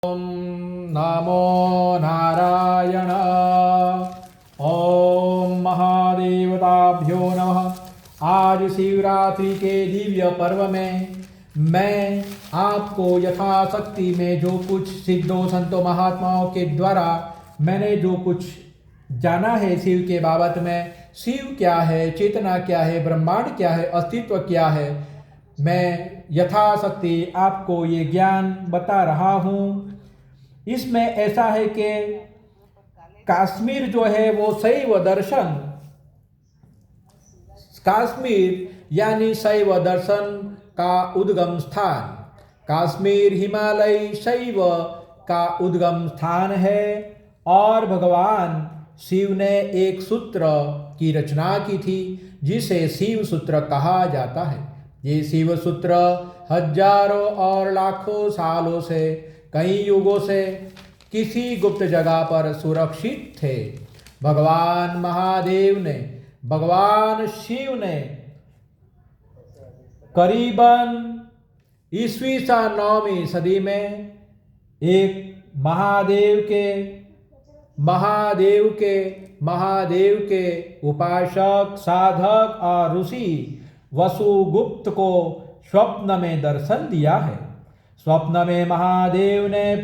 ओम नमो नारायण। ओम महादेवताभ्यो नमः। आज शिवरात्रि के दिव्य पर्व में मैं आपको यथाशक्ति में जो कुछ सिद्धों संतों महात्माओं के द्वारा मैंने जो कुछ जाना है शिव के बाबत में, शिव क्या है, चेतना क्या है, ब्रह्मांड क्या है, अस्तित्व क्या है, मैं यथाशक्ति आपको ये ज्ञान बता रहा हूँ। इसमें ऐसा है कि कश्मीर जो है वो शैव दर्शन, कश्मीर यानी शैव दर्शन का उद्गम स्थान, कश्मीर हिमालय शैव का उद्गम स्थान है। और भगवान शिव ने एक सूत्र की रचना की थी जिसे शिव सूत्र कहा जाता है। ये शिव सूत्र हजारों और लाखों सालों से, कई युगों से किसी गुप्त जगह पर सुरक्षित थे। भगवान महादेव ने, भगवान शिव ने करीबन ईस्वी सन 9वीं सदी में एक महादेव के उपासक, साधक और ऋषि वसुगुप्त को स्वप्न में दर्शन दिया है। स्वप्न में महादेव ने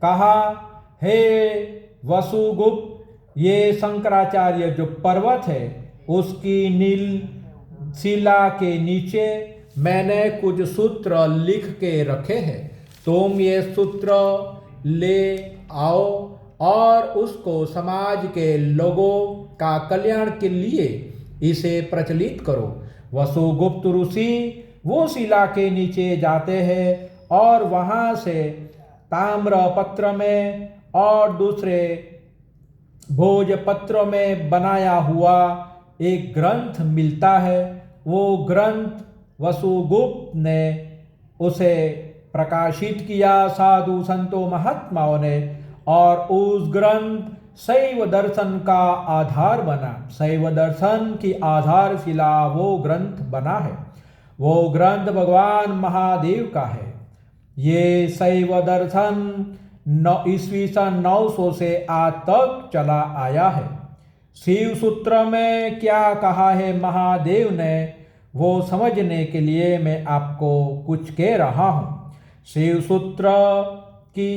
कहा, हे वसुगुप्त, ये शंकराचार्य जो पर्वत है उसकी नील शिला के नीचे मैंने कुछ सूत्र लिख के रखे हैं। तुम ये सूत्र ले आओ और उसको समाज के लोगों का कल्याण के लिए इसे प्रचलित करो। वसुगुप्त ऋषि वो शिला के नीचे जाते हैं और वहाँ से ताम्र पत्र में और दूसरे भोजपत्र में बनाया हुआ एक ग्रंथ मिलता है। वो ग्रंथ वसुगुप्त ने उसे प्रकाशित किया साधु संतों महात्माओं ने, और उस ग्रंथ शैव दर्शन का आधार बना। शैव दर्शन की आधारशिला वो ग्रंथ बना है। वो ग्रंथ भगवान महादेव का है। ये शैव दर्शन ईस्वी सन 900 से आज तक चला आया है। शिव सूत्र में क्या कहा है महादेव ने, वो समझने के लिए मैं आपको कुछ कह रहा हूँ। शिव सूत्र की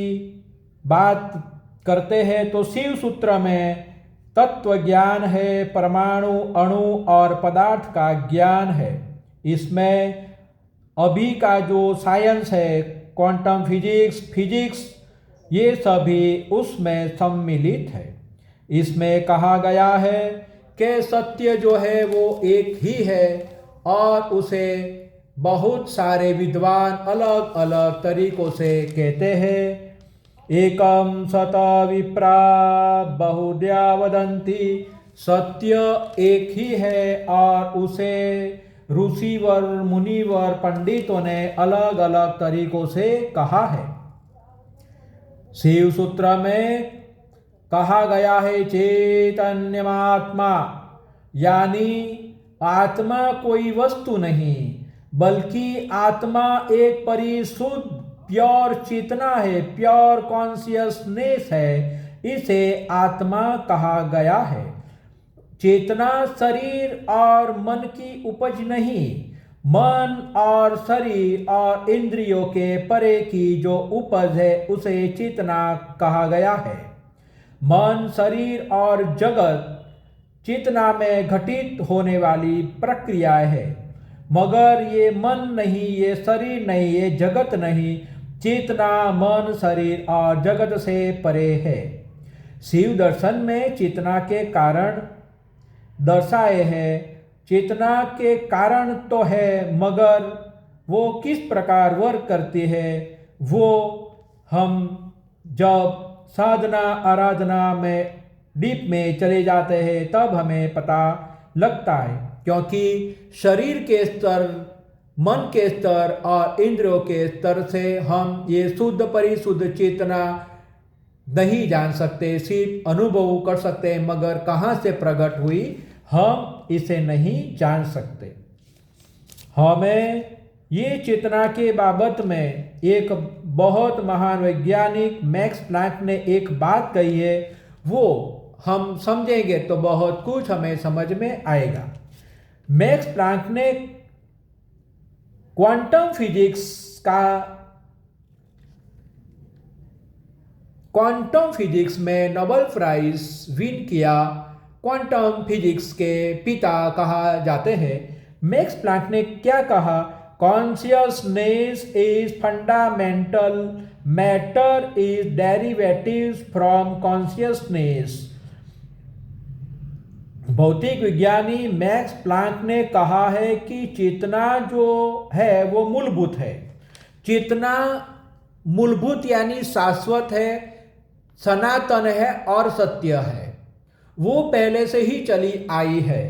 बात करते हैं तो शिव सूत्र में तत्व ज्ञान है, परमाणु, अणु और पदार्थ का ज्ञान है। इसमें अभी का जो साइंस है, क्वांटम फिजिक्स, ये सभी उसमें सम्मिलित है। इसमें कहा गया है कि सत्य जो है वो एक ही है और उसे बहुत सारे विद्वान अलग अलग तरीकों से कहते हैं। एकम सत विप्रा बहुधा वदन्ति, सत्य एक ही है और उसे ऋषिवर, मुनिवर, पंडितों ने अलग अलग तरीकों से कहा है। शिव सूत्र में कहा गया है चैतन्यमात्मा, यानी आत्मा कोई वस्तु नहीं बल्कि आत्मा एक परिशुद्ध प्योर चेतना है, प्योर कॉन्शियसनेस है। इसे आत्मा कहा गया है। चेतना शरीर और मन की उपज नहीं, मन और शरीर और इंद्रियों के परे की जो उपज है उसे चेतना कहा गया है। मन, शरीर और जगत चेतना में घटित होने वाली प्रक्रियाएं है, मगर ये मन नहीं, ये शरीर नहीं, ये जगत नहीं। चेतना मन, शरीर और जगत से परे है। शिव दर्शन में चेतना के कारण दर्शाए हैं। चेतना के कारण तो है, मगर वो किस प्रकार वर्क करती है वो हम जब साधना आराधना में डीप में चले जाते हैं तब हमें पता लगता है। क्योंकि शरीर के स्तर, मन के स्तर और इंद्रियों के स्तर से हम ये शुद्ध परिशुद्ध चेतना नहीं जान सकते, सिर्फ अनुभव कर सकते हैं, मगर कहाँ से प्रकट हुई हम इसे नहीं जान सकते। हमें ये चेतना के बाबत में एक बहुत महान वैज्ञानिक मैक्स प्लैंक ने एक बात कही है, वो हम समझेंगे तो बहुत कुछ हमें समझ में आएगा। मैक्स प्लैंक ने क्वांटम फिजिक्स में नोबेल प्राइज विन किया। क्वांटम फिजिक्स के पिता कहा जाते हैं। मैक्स प्लैंक ने क्या कहा? Consciousness is fundamental, matter is derivatives from consciousness. भौतिक विज्ञानी मैक्स प्लैंक ने कहा है कि चेतना जो है वो मूलभूत है। चेतना मूलभूत यानी शाश्वत है, सनातन है और सत्य है। वो पहले से ही चली आई है,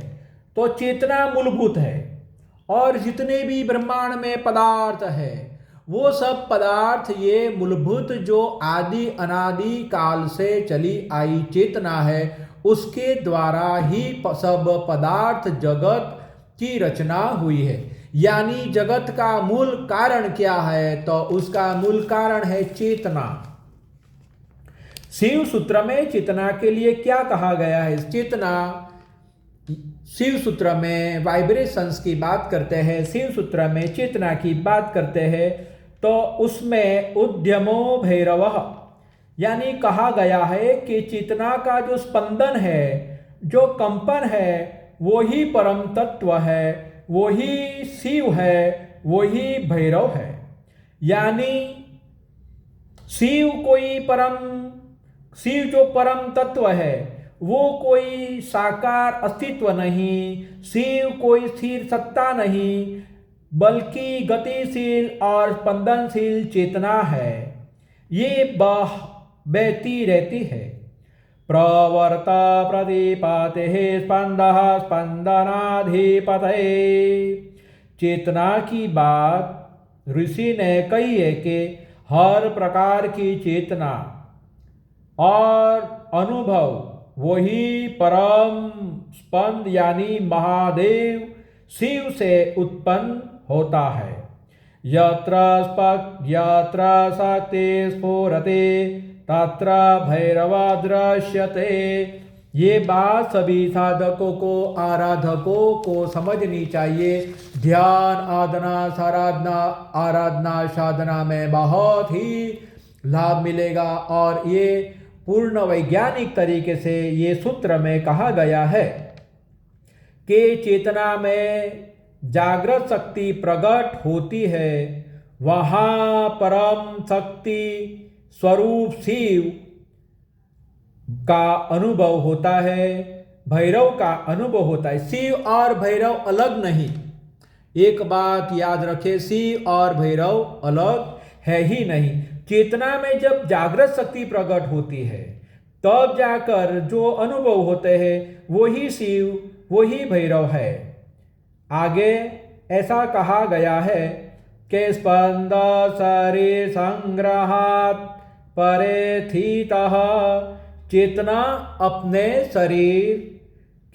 तो चेतना मूलभूत है। और जितने भी ब्रह्मांड में पदार्थ है, वो सब पदार्थ ये मूलभूत जो आदि अनादि काल से चली आई चेतना है, उसके द्वारा ही सब पदार्थ जगत की रचना हुई है। यानी जगत का मूल कारण क्या है? तो उसका मूल कारण है चेतना। शिव सूत्र में चेतना के लिए क्या कहा गया है? चेतना, शिव सूत्र में वाइब्रेशंस की बात करते हैं, शिव सूत्र में चेतना की बात करते हैं, तो उसमें उद्यमो भैरवः यानी कहा गया है कि चेतना का जो स्पंदन है, जो कंपन है, वो ही परम तत्व है, वो ही शिव है, वो ही भैरव है। यानी शिव जो परम तत्व है, वो कोई साकार अस्तित्व नहीं, शिव कोई स्थिर सत्ता नहीं, बल्कि गतिशील और स्पंदनशील चेतना है। ये बहती रहती है। प्रवर्ता प्रतिपाते स्पंदः स्पंदनाधिपतये। चेतना की बात ऋषि ने कही है कि हर प्रकार की चेतना और अनुभव वही परम स्पंद यानी महादेव शिव से उत्पन्न होता है। यत्र शक्ति स्फुरते तत्र भैरव दृश्यते। ये बात सभी साधकों को, आराधकों को समझनी चाहिए। ध्यान आराधना साधना में बहुत ही लाभ मिलेगा। और ये पूर्ण वैज्ञानिक तरीके से ये सूत्र में कहा गया है कि चेतना में जागृत शक्ति प्रकट होती है, वहाँ परम शक्ति स्वरूप शिव का अनुभव होता है, भैरव का अनुभव होता है। शिव और भैरव अलग नहीं। एक बात याद रखें, शिव और भैरव अलग है ही नहीं। चेतना में जब जागृत शक्ति प्रकट होती है, तब जाकर जो अनुभव होते हैं वही शिव, वही भैरव है। आगे ऐसा कहा गया है कि स्पंद शरीर संग्रहात् परे स्थितः। चेतना अपने शरीर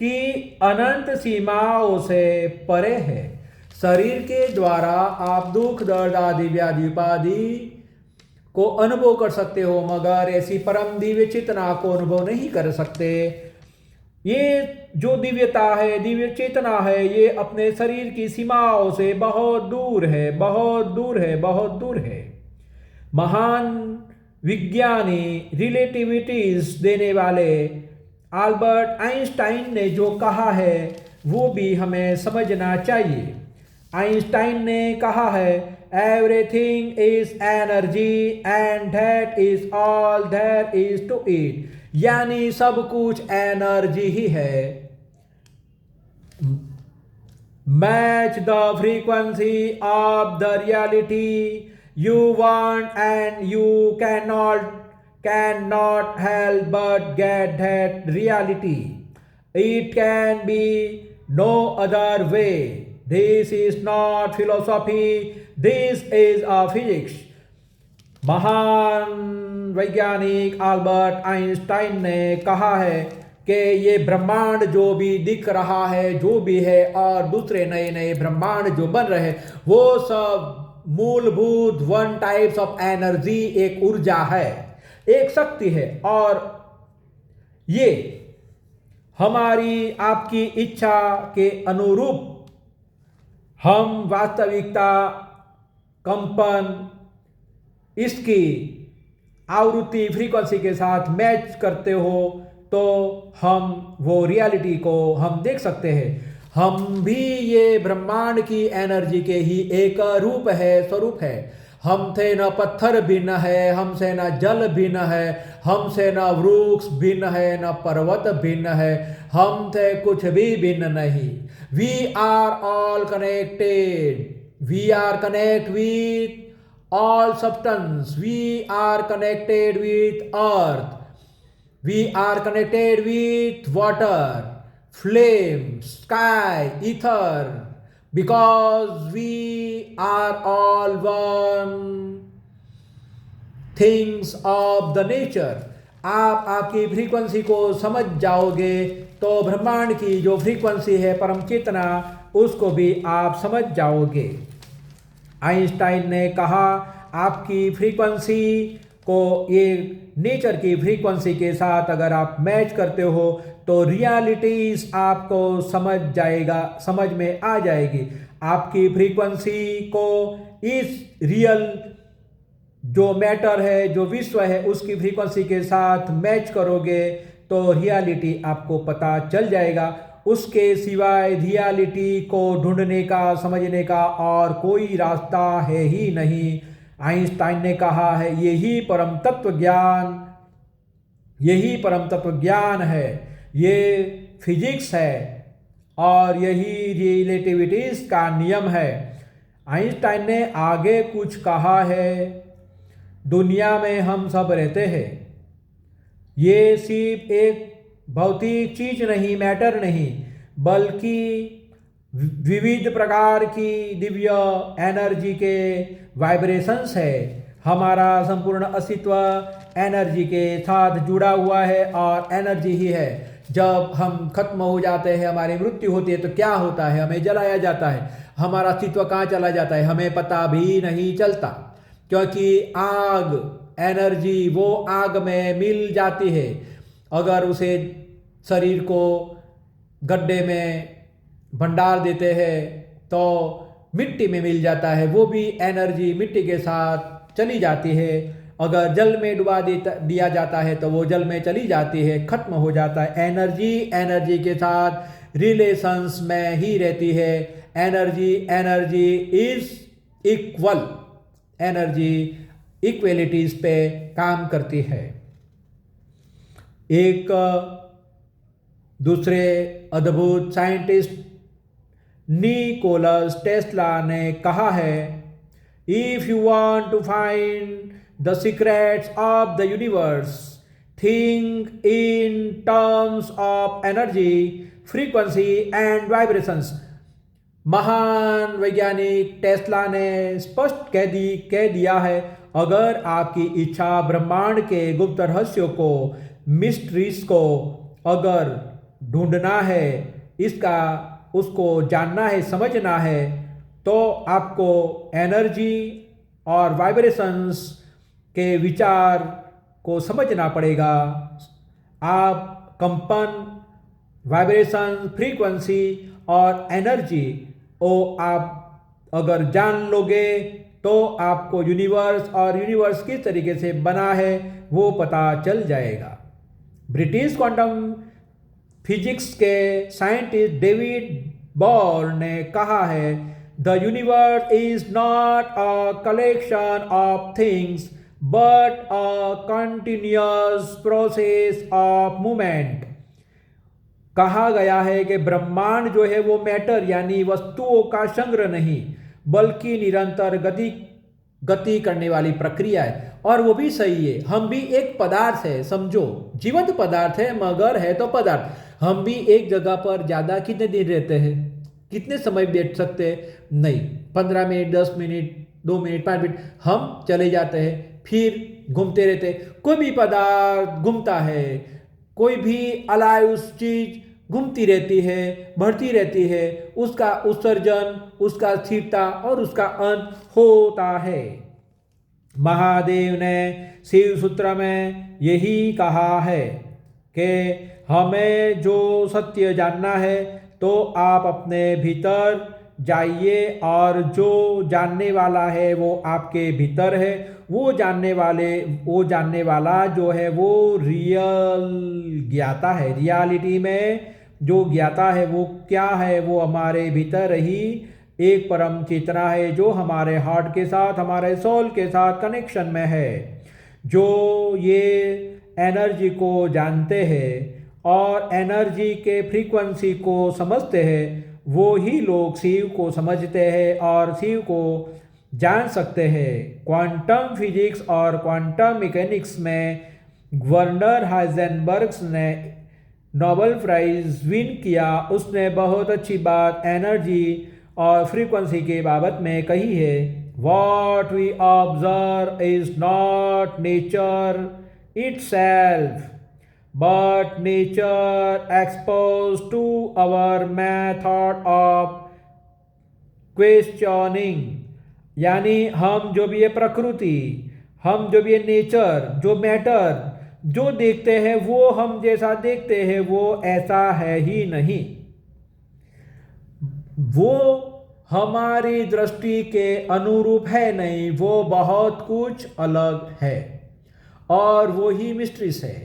की अनंत सीमाओं से परे है। शरीर के द्वारा आप दुख, दर्द आदि व्याधि उपाधि को अनुभव कर सकते हो, मगर ऐसी परम दिव्य चेतना को अनुभव नहीं कर सकते। ये जो दिव्यता है, दिव्य चेतना है, ये अपने शरीर की सीमाओं से बहुत दूर है, बहुत दूर है, बहुत दूर है। महान विज्ञानी, रिलेटिविटीज देने वाले अल्बर्ट आइंस्टाइन ने जो कहा है वो भी हमें समझना चाहिए। आइंस्टाइन ने कहा है, everything is energy and that is all there is to it. यानी सब कुछ एनर्जी ही है। Match the frequency of the reality you want and you cannot help but get that reality. It can be no other way. This is not philosophy, this is a physics. महान वैज्ञानिक Albert Einstein ने कहा है कि ये ब्रह्मांड जो भी दिख रहा है, जो भी है, और दूसरे नए नए ब्रह्मांड जो बन रहे हैं, वो सब मूलभूत वन टाइप्स ऑफ एनर्जी, एक ऊर्जा है, एक शक्ति है, और ये हमारी आपकी इच्छा के अनुरूप हम वास्तविकता, कंपन, इसकी आवृत्ति फ्रीक्वेंसी के साथ मैच करते हो तो हम वो रियलिटी को हम देख सकते हैं। हम भी ये ब्रह्मांड की एनर्जी के ही एक रूप है, स्वरूप है। हमसे न पत्थर भिन्न है, हमसे न जल भिन्न है, हमसे न वृक्ष भिन्न है, न पर्वत भिन्न है, हमसे कुछ भी भिन्न नहीं। We are all connected, we are connect with all substance, we are connected with earth, we are connected with water, flame, sky, ether, because we are all one things of the nature। आप आपकी frequency को समझ जाओगे तो ब्रह्मांड की जो frequency है, परम चेतना, उसको भी आप समझ जाओगे। आइंस्टाइन ने कहा आपकी फ्रीक्वेंसी को ये नेचर की फ्रीक्वेंसी के साथ अगर आप मैच करते हो तो रियलिटीज आपको समझ में आ जाएगी। आपकी फ्रीक्वेंसी को इस रियल जो मैटर है, जो विश्व है, उसकी फ्रीक्वेंसी के साथ मैच करोगे तो रियलिटी आपको पता चल जाएगा। उसके सिवाय रियलिटी को ढूंढने का, समझने का और कोई रास्ता है ही नहीं। आइंस्टाइन ने कहा है यही परम तत्व ज्ञान है, ये फिजिक्स है और यही रिलेटिविटीज का नियम है। आइंस्टाइन ने आगे कुछ कहा है, दुनिया में हम सब रहते हैं, ये सिर्फ एक भौतिक चीज नहीं, मैटर नहीं, बल्कि विविध प्रकार की दिव्य एनर्जी के वाइब्रेशंस है। हमारा संपूर्ण अस्तित्व एनर्जी के साथ जुड़ा हुआ है और एनर्जी ही है। जब हम खत्म हो जाते हैं, हमारी मृत्यु होती है तो क्या होता है? हमें जलाया जाता है। हमारा अस्तित्व कहाँ चला जाता है हमें पता भी नहीं चलता, क्योंकि आग, एनर्जी वो आग में मिल जाती है। अगर उसे शरीर को गड्ढे में भंडार देते हैं तो मिट्टी में मिल जाता है, वो भी एनर्जी मिट्टी के साथ चली जाती है। अगर जल में डुबा दिया जाता है तो वो जल में चली जाती है, खत्म हो जाता है। एनर्जी के साथ रिलेशंस में ही रहती है। Energy is equal, energy equalities पे काम करती है। एक दूसरे अद्भुत साइंटिस्ट निकोलस टेस्ला ने कहा है, if you want to find the secrets of the universe, think in terms of energy, frequency and vibrations. महान वैज्ञानिक टेस्ला ने स्पष्ट कह दिया है, अगर आपकी इच्छा ब्रह्मांड के गुप्त रहस्यों को, मिस्ट्रीज को अगर ढूंढना है, उसको जानना है, समझना है, तो आपको एनर्जी और वाइब्रेशंस के विचार को समझना पड़ेगा। आप कंपन, वाइब्रेशन, फ्रीक्वेंसी और एनर्जी आप अगर जान लोगे तो आपको यूनिवर्स और यूनिवर्स किस तरीके से बना है वो पता चल जाएगा। ब्रिटिश क्वांटम फिजिक्स के साइंटिस्ट डेविड बोर ने कहा है, the universe is not a collection of things but a continuous process of movement. कहा गया है कि ब्रह्मांड जो है वो मैटर यानी वस्तुओं का संग्रह नहीं, बल्कि निरंतर गति करने वाली प्रक्रिया है। और वो भी सही है, हम भी एक पदार्थ है, समझो जीवंत पदार्थ है, मगर है तो पदार्थ। हम भी एक जगह पर ज़्यादा कितने दिन रहते हैं, कितने समय बैठ सकते हैं? नहीं, 15 मिनट, 10 मिनट, 2 मिनट, 5 मिनट हम चले जाते हैं, फिर घूमते रहते। कोई भी पदार्थ घूमता है, कोई भी अलाइव चीज घूमती रहती है, बढ़ती रहती है, उसका उत्सर्जन, उसका स्थिरता और उसका अंत होता है। महादेव ने शिव सूत्र में यही कहा है कि हमें जो सत्य जानना है तो आप अपने भीतर जाइए और जो जानने वाला है वो आपके भीतर है। वो जानने वाला जो है वो रियल ज्ञाता है। रियलिटी में जो ज्ञाता है वो क्या है? वो हमारे भीतर ही एक परम चेतना है जो हमारे हार्ट के साथ, हमारे सोल के साथ कनेक्शन में है। जो ये एनर्जी को जानते हैं और एनर्जी के फ्रीक्वेंसी को समझते हैं, वो ही लोग शिव को समझते हैं और शिव को जान सकते हैं। क्वांटम फिजिक्स और क्वांटम मैकेनिक्स में वर्नर हाइजेनबर्ग ने नोबेल प्राइज विन किया। उसने बहुत अच्छी बात एनर्जी और फ्रीक्वेंसी के बाबत में कही है। What we observe is not nature itself, but nature exposed to our method of questioning। यानी हम जो भी ये प्रकृति, हम जो भी ये नेचर, जो मैटर जो देखते हैं वो हम जैसा देखते हैं वो ऐसा है ही नहीं। वो हमारी दृष्टि के अनुरूप है नहीं, वो बहुत कुछ अलग है और वो ही मिस्ट्रीज है।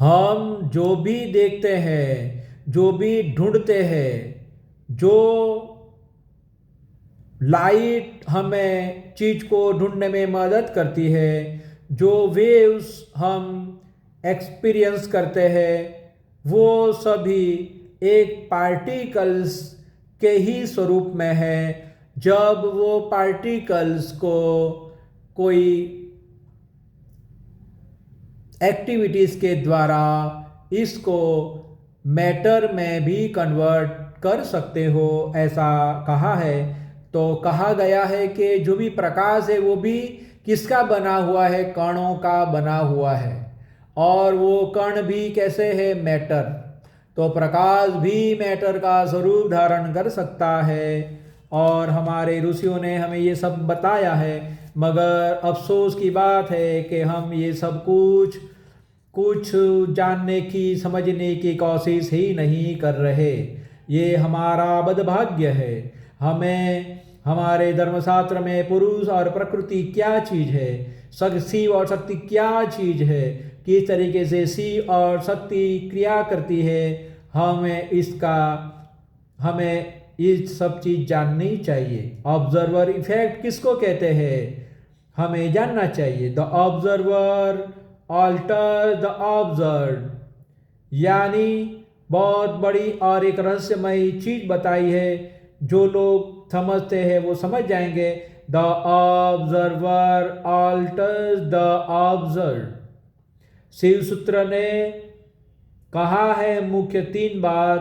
हम जो भी देखते हैं, जो भी ढूंढते हैं, जो लाइट हमें चीज को ढूंढने में मदद करती है, जो वेव्स हम एक्सपीरियंस करते हैं, वो सभी एक पार्टिकल्स के ही स्वरूप में है। जब वो पार्टिकल्स को कोई एक्टिविटीज के द्वारा इसको मैटर में भी कन्वर्ट कर सकते हो, ऐसा कहा है। तो कहा गया है कि जो भी प्रकाश है वो भी किसका बना हुआ है? कणों का बना हुआ है। और वो कण भी कैसे है? मैटर। तो प्रकाश भी मैटर का स्वरूप धारण कर सकता है और हमारे ऋषियों ने हमें ये सब बताया है। मगर अफसोस की बात है कि हम ये सब कुछ जानने की, समझने की कोशिश ही नहीं कर रहे। ये हमारा बदभाग्य है। हमें हमारे धर्मशास्त्र में पुरुष और प्रकृति क्या चीज है, शिव और शक्ति क्या चीज है, किस तरीके से शिव और शक्ति क्रिया करती है, हमें ये सब चीज जाननी चाहिए। ऑब्जर्वर इफेक्ट किसको कहते हैं? हमें जानना चाहिए। The observer alter the observe, यानी बहुत बड़ी और एक रहस्यमयी चीज बताई है। जो लोग समझते हैं वो समझ जाएंगे। The observer alters the observe. Shiv Sutra ने कहा है मुख्य 3 बात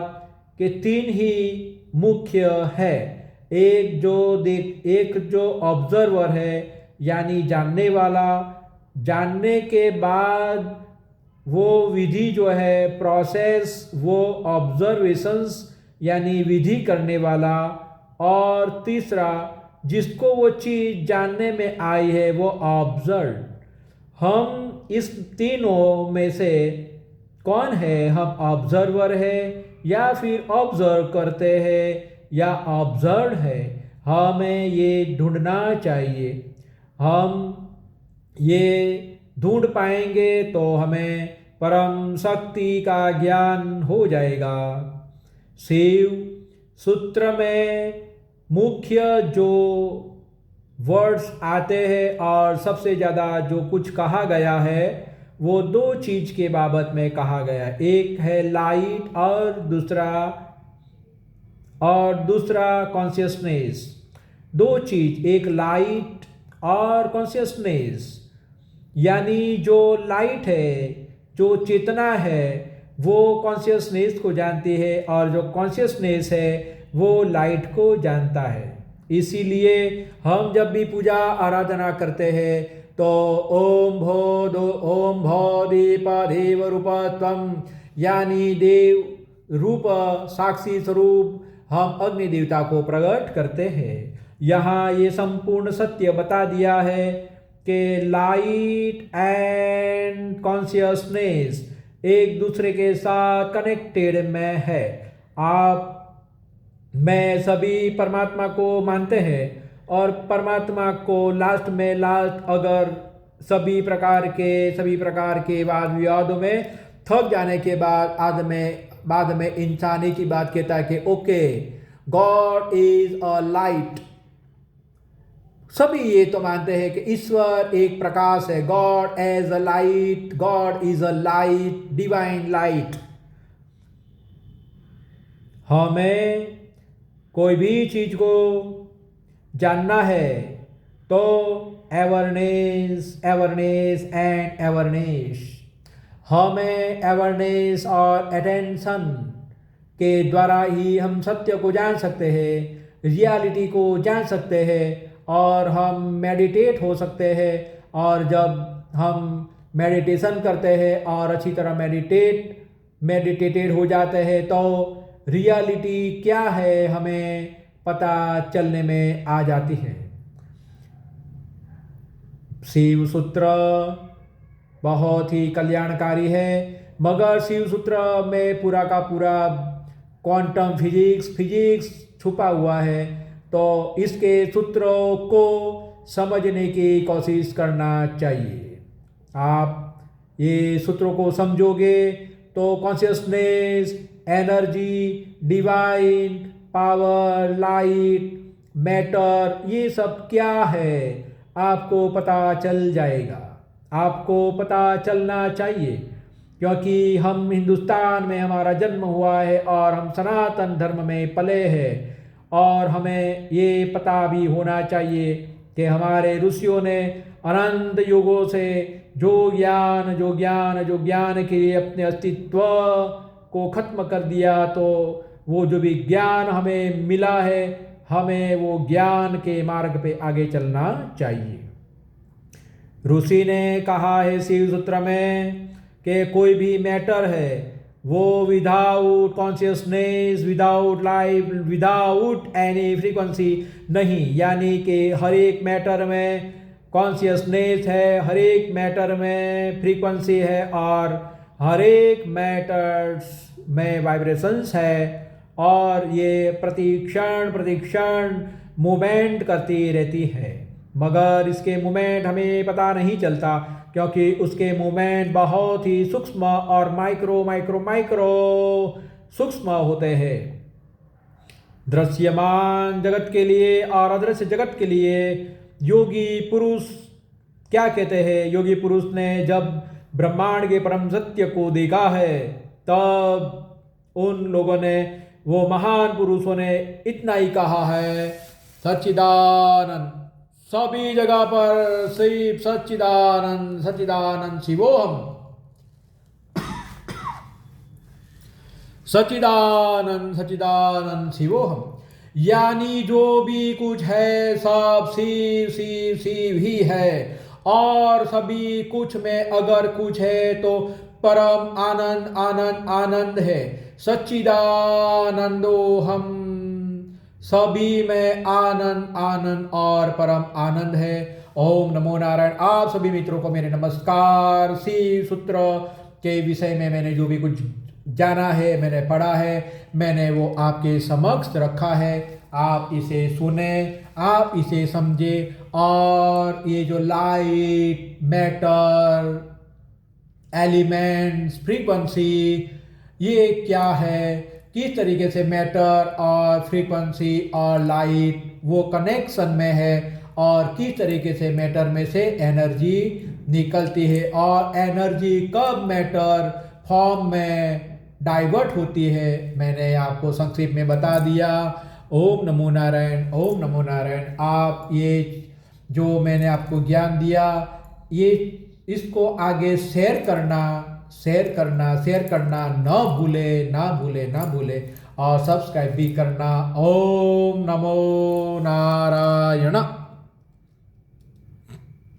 कि 3 ही मुख्य है। एक जो ऑब्जर्वर है यानी जानने वाला, जानने के बाद वो विधि जो है प्रोसेस, वो ऑब्जर्वेशंस यानी विधि करने वाला, और तीसरा जिसको वो चीज जानने में आई है वो ऑब्जर्व। हम इस तीनों में से कौन है? हम ऑब्जर्वर है या फिर ऑब्जर्व करते हैं या ऑब्जर्व है? हमें ये ढूंढना चाहिए। हम ये ढूंढ पाएंगे तो हमें परम शक्ति का ज्ञान हो जाएगा। शिव सूत्र में मुख्य जो वर्ड्स आते हैं और सबसे ज़्यादा जो कुछ कहा गया है वो 2 चीज के बाबत में कहा गया है। एक है लाइट और दूसरा कॉन्शियसनेस। 2 चीज, एक लाइट और कॉन्शियसनेस। यानी जो लाइट है, जो चेतना है, वो कॉन्शियसनेस को जानती है और जो कॉन्शियसनेस है वो लाइट को जानता है। इसीलिए हम जब भी पूजा आराधना करते हैं तो ओम भो दीपादेव रूपत्वम यानी देव रूप साक्षी स्वरूप हम अग्नि देवता को प्रकट करते हैं। यहाँ ये संपूर्ण सत्य बता दिया है कि लाइट एंड कॉन्शियसनेस एक दूसरे के साथ कनेक्टेड में है। आप मैं सभी परमात्मा को मानते हैं और परमात्मा को लास्ट अगर सभी प्रकार के वाद विवादों में थक जाने के बाद में इंसान ही की बात कहता है कि okay, God is a light. सभी ये तो मानते हैं कि ईश्वर एक प्रकाश है। God as a light, God is a light, divine light. हमें कोई भी चीज को जानना है तो अवेयरनेस, अवेयरनेस एंड अवेयरनेस। हमें अवेयरनेस और अटेंशन के द्वारा ही हम सत्य को जान सकते हैं, रियलिटी को जान सकते हैं और हम मेडिटेट हो सकते हैं। और जब हम मेडिटेशन करते हैं और अच्छी तरह मेडिटेटेड हो जाते हैं तो रियलिटी क्या है हमें पता चलने में आ जाती है। शिव सूत्र बहुत ही कल्याणकारी है, मगर शिव सूत्र में पूरा का पूरा क्वांटम फिजिक्स छुपा हुआ है। तो इसके सूत्रों को समझने की कोशिश करना चाहिए। आप ये सूत्रों को समझोगे तो consciousness, energy, divine power, light, matter, ये सब क्या है आपको पता चल जाएगा। आपको पता चलना चाहिए क्योंकि हम हिंदुस्तान में हमारा जन्म हुआ है और हम सनातन धर्म में पले हैं। और हमें ये पता भी होना चाहिए कि हमारे ऋषियों ने अनंत युगों से जो ज्ञान के लिए अपने अस्तित्व को खत्म कर दिया, तो वो जो भी ज्ञान हमें मिला है, हमें वो ज्ञान के मार्ग पे आगे चलना चाहिए। ऋषि ने कहा है शिव सूत्र में कि कोई भी मैटर है वो without consciousness, without life, without any frequency नहीं। यानी कि हर एक मैटर में कॉन्शियसनेस है, हर एक मैटर में फ्रीक्वेंसी है और हर एक मैटर्स में वाइब्रेशंस है। और ये प्रतिक्षण मूवमेंट करती रहती है, मगर इसके मूवमेंट हमें पता नहीं चलता क्योंकि उसके मूवमेंट बहुत ही सूक्ष्म और माइक्रो सूक्ष्म होते हैं। दृश्यमान जगत के लिए और अदृश्य जगत के लिए योगी पुरुष क्या कहते हैं? योगी पुरुष ने जब ब्रह्मांड के परम सत्य को देखा है, तब उन लोगों ने, वो महान पुरुषों ने इतना ही कहा है, सच्चिदानंद, सभी जगह पर सिर्फ सच्चिदानंद, सच्चिदानंद शिवोहम, सच्चिदानंद, सच्चिदानंद शिवोहम। यानी जो भी कुछ है सब शिव शिव शिव ही है। और सभी कुछ में अगर कुछ है तो परम आनंद आनंद आनंद है। सच्चिदानंदो हम, सभी में आनंद आनंद और परम आनंद है। ओम नमो नारायण। आप सभी मित्रों को मेरे नमस्कार। शिव सूत्र के विषय में मैंने जो भी कुछ जाना है, मैंने पढ़ा है, मैंने वो आपके समक्ष रखा है। आप इसे सुने, आप इसे समझे और ये जो लाइट, मैटर, एलिमेंट्स, फ्रीक्वेंसी, ये क्या है, किस तरीके से मैटर और फ्रीक्वेंसी और लाइट वो कनेक्शन में है और किस तरीके से मैटर में से एनर्जी निकलती है और एनर्जी कब मैटर फॉर्म में डाइवर्ट होती है, मैंने आपको संक्षेप में बता दिया। ओम नमो नारायण, ओम नमो नारायण। आप ये जो मैंने आपको ज्ञान दिया, ये इसको आगे शेयर करना ना भूले और सब्सक्राइब भी करना। ओम नमो नारायण।